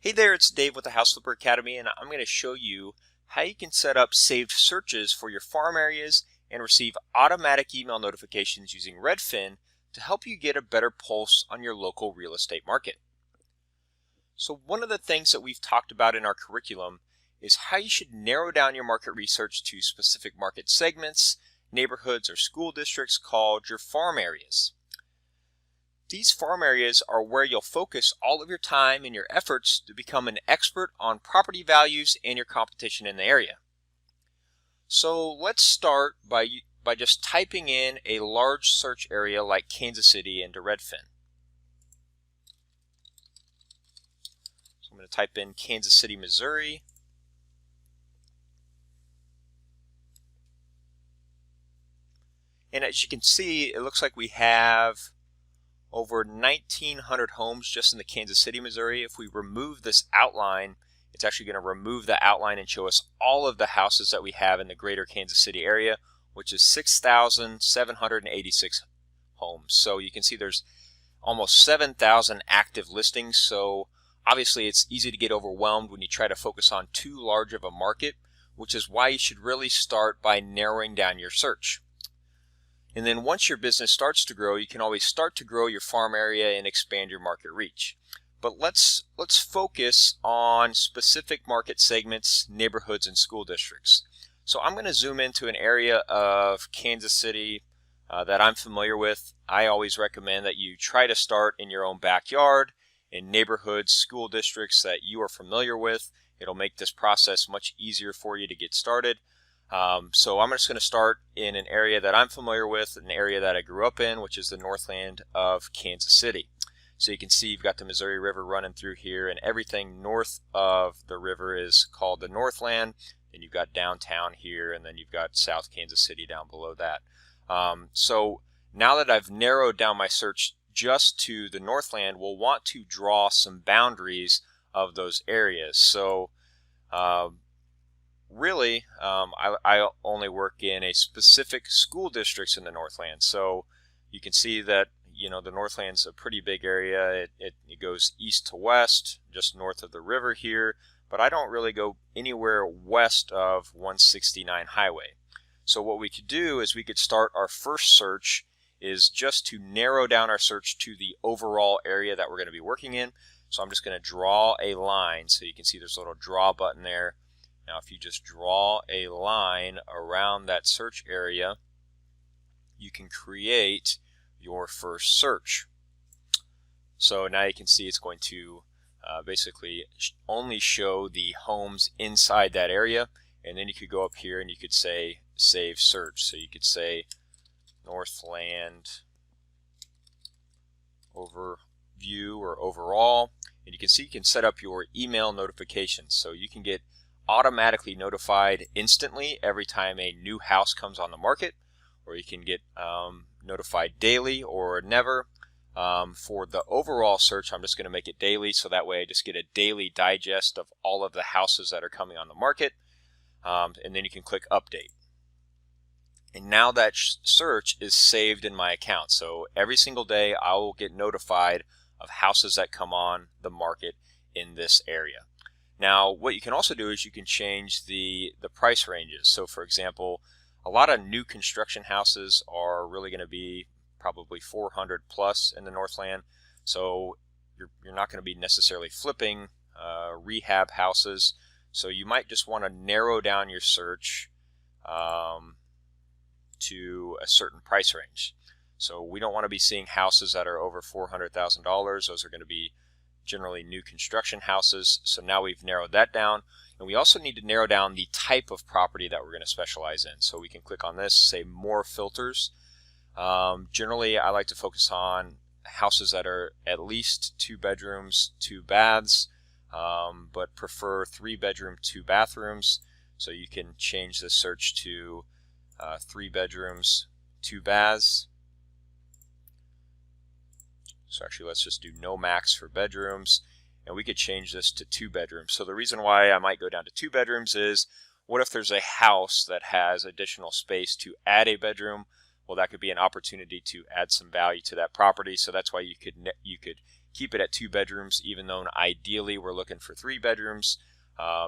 Hey there, it's Dave with the House Flipper Academy, and I'm going to show you how you can set up saved searches for your farm areas and receive automatic email notifications using Redfin to help you get a better pulse on your local real estate market. So one of the things that we've talked about in our curriculum is how you should narrow down your market research to specific market segments, neighborhoods, or school districts called your farm areas. These farm areas are where you'll focus all of your time and your efforts to become an expert on property values and your competition in the area. So let's start by just typing in a large search area like Kansas City into Redfin. So I'm going to type in Kansas City, Missouri. And as you can see, it looks like we have over 1,900 homes just in the Kansas City, Missouri. If we remove this outline, it's actually going to remove the outline and show us all of the houses that we have in the greater Kansas City area, which is 6,786 homes. So you can see there's almost 7,000 active listings. So obviously it's easy to get overwhelmed when you try to focus on too large of a market, which is why you should really start by narrowing down your search. And then once your business starts to grow, you can always start to grow your farm area and expand your market reach. But let's focus on specific market segments, neighborhoods, and school districts. So I'm going to zoom into an area of Kansas City that I'm familiar with. I always recommend that you try to start in your own backyard, in neighborhoods, school districts that you are familiar with. It'll make this process much easier for you to get started. So I'm just going to start in an area that I'm familiar with, an area that I grew up in, which is the Northland of Kansas City. So you can see you've got the Missouri River running through here, and everything north of the river is called the Northland. And you've got downtown here, and then you've got South Kansas City down below that. So now that I've narrowed down my search just to the Northland, we'll want to draw some boundaries of those areas. So really, I only work in a specific school districts in the Northland. So you can see that, you know, the Northland's a pretty big area. It goes east to west, just north of the river here, but I don't really go anywhere west of 169 highway. So what we could do is we could start our first search is just to narrow down our search to the overall area that we're going to be working in. So I'm just going to draw a line. So you can see there's a little draw button there. Now if you just draw a line around that search area, you can create your first search. So now you can see it's going to basically only show the homes inside that area, and then you could go up here and you could say save search. So you could say Northland overview or overall, and you can see you can set up your email notifications. So you can get automatically notified instantly every time a new house comes on the market, or you can get notified daily or never. For the overall search, I'm just going to make it daily, so that way I just get a daily digest of all of the houses that are coming on the market, and then you can click update. And now that search is saved in my account, so every single day I will get notified of houses that come on the market in this area. Now what you can also do is you can change the price ranges. So for example, a lot of new construction houses are really going to be probably 400 plus in the Northland. So you're not going to be necessarily flipping rehab houses. So you might just want to narrow down your search to a certain price range. So we don't want to be seeing houses that are over $400,000. Those are going to be generally new construction houses. So now we've narrowed that down, and we also need to narrow down the type of property that we're going to specialize in. So we can click on this, say more filters. Generally I like to focus on houses that are at least 2 bedrooms, 2 baths, but prefer 3 bedroom, 2 bathrooms. So you can change the search to 3 bedrooms, 2 baths. So actually let's just do no max for bedrooms, and we could change this to 2 bedrooms. So the reason why I might go down to 2 bedrooms is, what if there's a house that has additional space to add a bedroom? Well, that could be an opportunity to add some value to that property. So that's why you could keep it at 2 bedrooms, even though ideally we're looking for 3 bedrooms.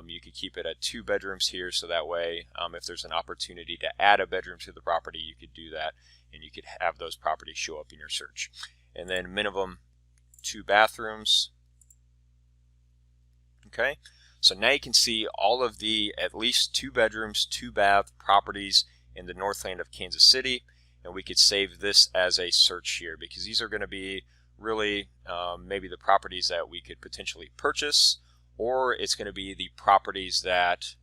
You could keep it at 2 bedrooms here, so that way if there's an opportunity to add a bedroom to the property, you could do that, and you could have those properties show up in your search. And then minimum 2 bathrooms. Okay, so now you can see all of the at least 2 bedrooms, 2 bath properties in the Northland of Kansas City, and we could save this as a search here, because these are going to be really maybe the properties that we could potentially purchase, or it's going to be the properties that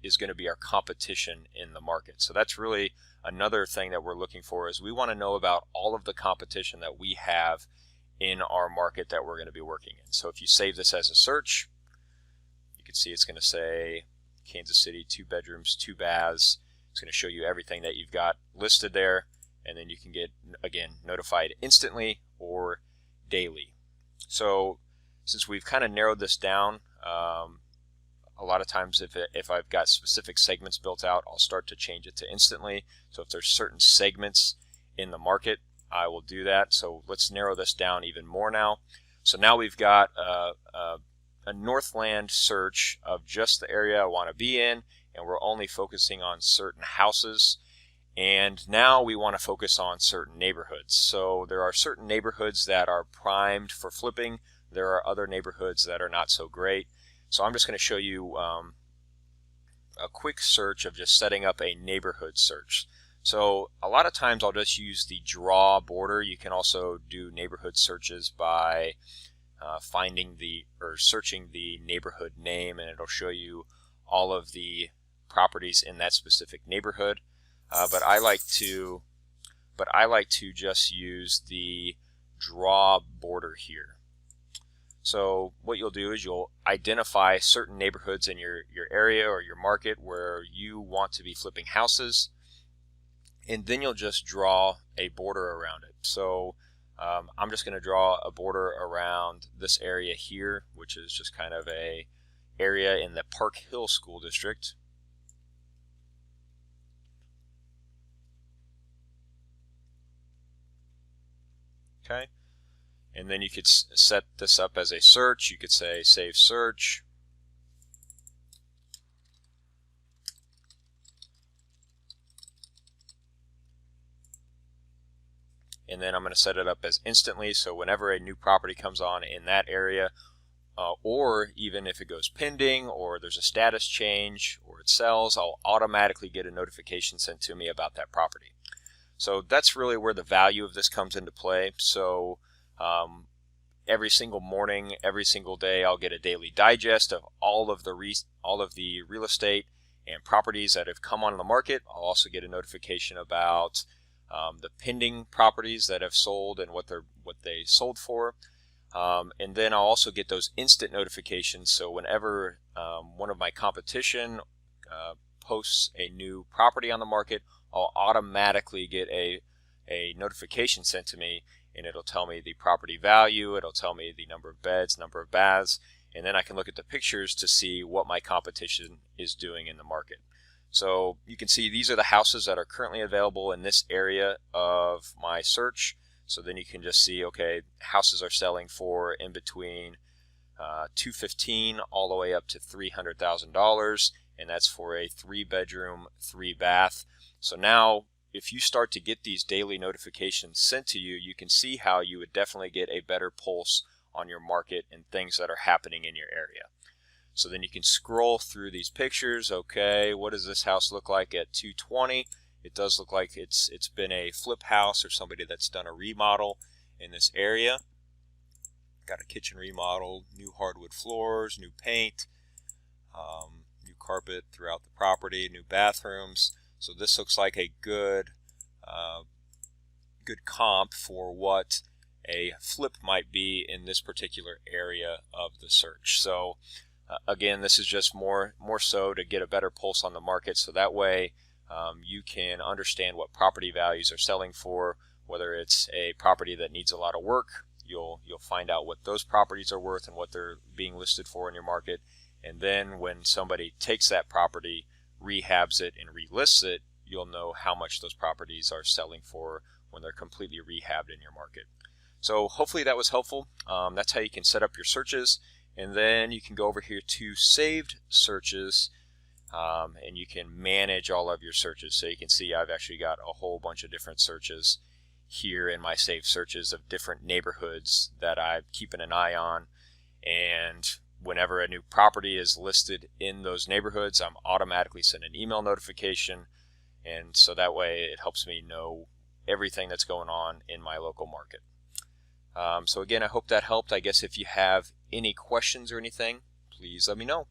is going to be our competition in the market. So that's really another thing that we're looking for, is we want to know about all of the competition that we have in our market that we're going to be working in. So if you save this as a search, you can see it's going to say Kansas City, 2 bedrooms, 2 baths. It's going to show you everything that you've got listed there, and then you can get, again, notified instantly or daily. So since we've kind of narrowed this down, a lot of times if I've got specific segments built out, I'll start to change it to instantly. So if there's certain segments in the market, I will do that. So let's narrow this down even more now. So now we've got a Northland search of just the area I want to be in, and we're only focusing on certain houses. And now we want to focus on certain neighborhoods. So there are certain neighborhoods that are primed for flipping. There are other neighborhoods that are not so great. So I'm just going to show you a quick search of just setting up a neighborhood search. So a lot of times I'll just use the draw border. You can also do neighborhood searches by searching the neighborhood name, and it'll show you all of the properties in that specific neighborhood. But I like to just use the draw border here. So what you'll do is you'll identify certain neighborhoods in your area or your market where you want to be flipping houses, and then you'll just draw a border around it. So I'm just going to draw a border around this area here, which is just kind of a area in the Park Hill School District. Okay, and then you could set this up as a search. You could say save search. And then I'm going to set it up as instantly, so whenever a new property comes on in that area, or even if it goes pending, or there's a status change, or it sells, I'll automatically get a notification sent to me about that property. So that's really where the value of this comes into play. So every single morning, every single day, I'll get a daily digest of all of the real estate and properties that have come on the market. I'll also get a notification about the pending properties that have sold and what they sold for. And then I'll also get those instant notifications. So whenever one of my competition posts a new property on the market, I'll automatically get a notification sent to me, and it'll tell me the property value, it'll tell me the number of beds, number of baths, and then I can look at the pictures to see what my competition is doing in the market. So you can see these are the houses that are currently available in this area of my search. So then you can just see, okay, houses are selling for in between $215,000 all the way up to $300,000, and that's for a 3-bedroom, 3-bath. So now if you start to get these daily notifications sent to you, you can see how you would definitely get a better pulse on your market and things that are happening in your area. So then you can scroll through these pictures. Okay, what does this house look like at 220? It does look like it's been a flip house or somebody that's done a remodel in this area. Got a kitchen remodel, new hardwood floors, new paint, new carpet throughout the property, new bathrooms. So this looks like a good comp for what a flip might be in this particular area of the search. So again, this is just more so to get a better pulse on the market, so that way you can understand what property values are selling for. Whether it's a property that needs a lot of work, you'll find out what those properties are worth and what they're being listed for in your market. And then when somebody takes that property, rehabs it, and relists it, you'll know how much those properties are selling for when they're completely rehabbed in your market. So hopefully that was helpful. That's how you can set up your searches, and then you can go over here to saved searches, and you can manage all of your searches. So you can see I've actually got a whole bunch of different searches here in my saved searches of different neighborhoods that I'm keeping an eye on, and whenever a new property is listed in those neighborhoods, I'm automatically sent an email notification, and so that way it helps me know everything that's going on in my local market. So again, I hope that helped. I guess if you have any questions or anything, please let me know.